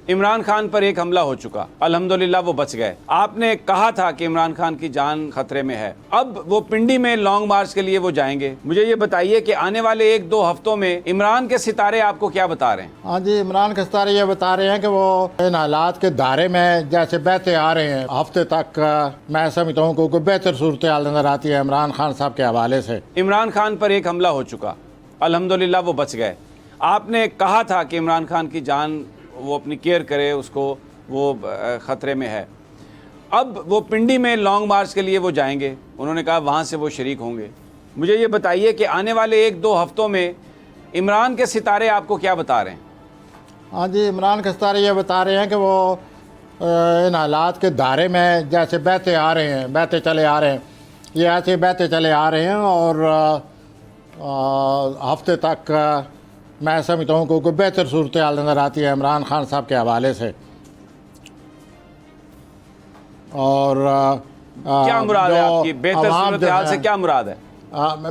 इमरान खान पर एक हमला हो चुका, अल्हम्दुलिल्लाह वो बच गए। आपने कहा था कि इमरान खान की जान खतरे में है। अब वो पिंडी में लॉन्ग मार्च के लिए वो जाएंगे। मुझे ये बताइए कि आने वाले 1-2 हफ्तों में इमरान के सितारे आपको क्या बता रहे हैं? हाँ जी, इमरान के सितारे ये बता रहे हैं कि वो इन हालात के दायरे में जैसे बहते आ रहे हैं, हफ्ते तक मैं समझता हूँ कोई बेहतर सूरत हाल नजर आती है इमरान खान साहब के हवाले से। इमरान खान पर एक हमला हो चुका, अल्हम्दुलिल्लाह वो बच गए। आपने कहा था कि इमरान खान की जान वो अपनी केयर करे, उसको वो ख़तरे में है। अब वो पिंडी में लॉन्ग मार्च के लिए वो जाएंगे। उन्होंने कहा वहाँ से वो शरीक होंगे। मुझे ये बताइए कि आने वाले 1-2 हफ्तों में इमरान के सितारे आपको क्या बता रहे हैं? हाँ जी, इमरान के सितारे ये बता रहे हैं कि वो इन हालात के दायरे में जैसे बहते आ रहे हैं, बहते चले आ रहे हैं, ये ऐसे बहते चले आ रहे हैं और हफ्ते तक मैं समझता हूँ कोई बेहतर सूरत हाल नज़र आती है इमरान खान साहब के हवाले से। और क्या मुराद है आपकी? बेहतर सूरत हाल से क्या मुराद है?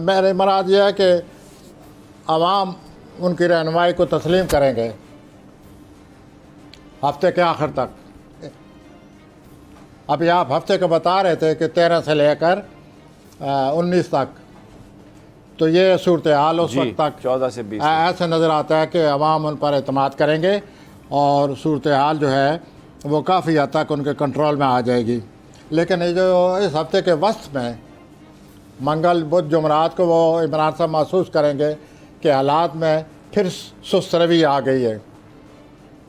मेरे मुराद ये है कि अवाम उनकी रहनुमाई को तस्लीम करेंगे हफ्ते के आखिर तक। अभी आप हफ्ते को बता रहे थे कि 13 से लेकर 19 तक, तो ये सूरत हाल उस वक्त तक 14 से 20 ऐसे नज़र आता है कि अवाम उन पर एतमाद करेंगे और सूरत हाल जो है वो काफ़ी हद तक उनके कंट्रोल में आ जाएगी। लेकिन ये जो इस हफ्ते के वस्त में मंगल बुध जुमरात को वो इमरान साहब महसूस करेंगे कि हालात में फिर सुस्त रवि आ गई है।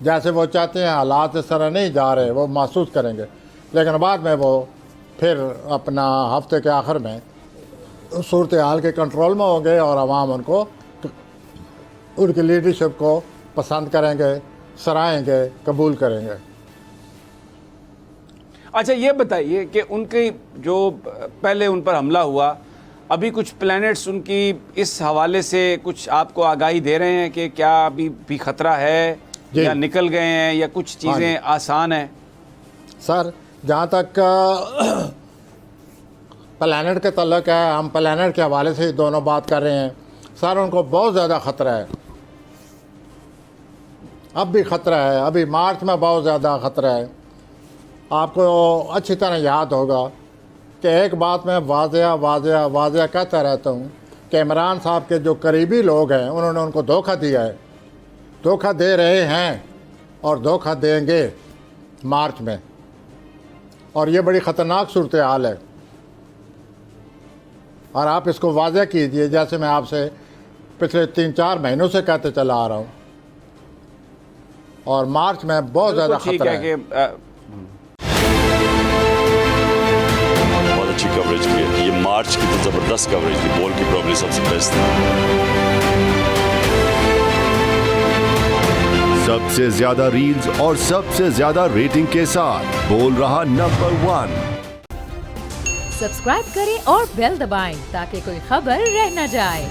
जैसे वो चाहते हैं हालात इस तरह नहीं जा रहे, वो महसूस करेंगे। लेकिन बाद में वो फिर अपना हफ्ते के आखिर में सूरत हाल के कंट्रोल में होंगे और अवाम उनको उनकी लीडरशिप को पसंद करेंगे, सराहेंगे, कबूल करेंगे। अच्छा, ये बताइए कि उनकी जो पहले उन पर हमला हुआ, अभी कुछ प्लैनेट्स उनकी इस हवाले से कुछ आपको आगाही दे रहे हैं कि क्या अभी भी ख़तरा है या निकल गए हैं या कुछ चीज़ें आसान हैं? सर, जहाँ तक प्लैनेट के तल्लुक़ है, हम प्लैनेट के हवाले से दोनों बात कर रहे हैं। सर, उनको बहुत ज़्यादा ख़तरा है, अब भी ख़तरा है, अभी मार्च में बहुत ज़्यादा ख़तरा है। आपको अच्छी तरह याद होगा कि एक बात मैं वाज़िया कहता रहता हूँ कि इमरान साहब के जो करीबी लोग हैं उन्होंने उनको धोखा दिया है, धोखा दे रहे हैं और धोखा देंगे मार्च में। और ये बड़ी ख़तरनाक सूरत हाल है और आप इसको वाज़ह कीजिए, जैसे मैं आपसे पिछले 3-4 महीनों से कहते चला आ रहा हूँ। और मार्च में बहुत ज़्यादा खतरा है। बहुत अच्छी कवरेज की है ये मार्च की, तो ज़बरदस्त कवरेज थी। बॉल की प्रॉब्लम सबसे बेस्ट थी। सबसे ज्यादा रील्स और सबसे ज्यादा रेटिंग के साथ बोल रहा नंबर 1। सब्सक्राइब करें और बेल दबाएं ताकि कोई खबर रह न जाए।